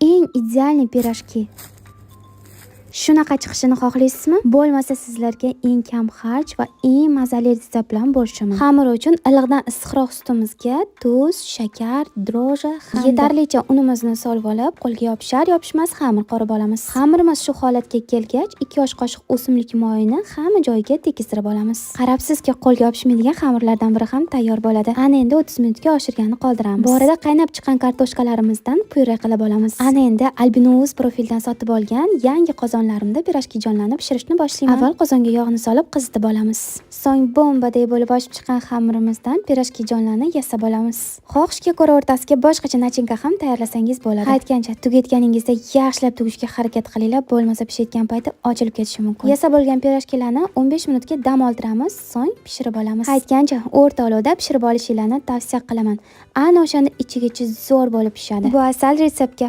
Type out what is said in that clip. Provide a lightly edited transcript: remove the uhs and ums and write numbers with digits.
eng idealniy pirojki. Shunaqa chiqishini xohlaysizmi? Bo'lmasa sizlarga eng kam xarj va eng mazali retsept bilan bo'lishaman. Xamir uchun iliqdan issiqroq sutimizga tuz, shakar, droji, yetarlicha unimizni solib olib, qo'lga yopishar-yopishmas xamir qorib olamiz. Xamirimiz shu holatga kelgach, 2 osh qoshiq o'simlik moyini hamma joyiga tekistirib olamiz. Qarabsizki, qo'lga yopishmaydigan xamirlardan biri ham tayyor bo'ladi. Ana endi 30 minutga oshirganini qoldiramiz. Bu orada qaynab chiqqan kartoshkalarimizdan pyure qilib olamiz. Ana endi Albinous profildan sotib olgan yangi qozonlarimda pirojki jonlanib pishirishni boshlayman. Avval qozonga yog'ni solib qizitib olamiz. So'ng bombaday bo'lib oshib chiqqan xamirimizdan pirojki jonlarni yasab olamiz. Xohishga ko'ra o'rtasiga boshqacha nachinka ham tayyorlasangiz bo'ladi. Aytgancha tugatganingizda yaxshilab tugishga harakat qilinglar, bo'lmasa pishayotgan payti ochilib ketishi mumkin. Yasab olgan pirojkilarni 15 minutga dam oldiramiz, so'ng pishirib olamiz. Aytgancha o'rta olovda pishirib olishinglarni tavsiya qilaman. Ana o'shanda ichigacha zo'r bo'lib pishadi. Bu asal retseptga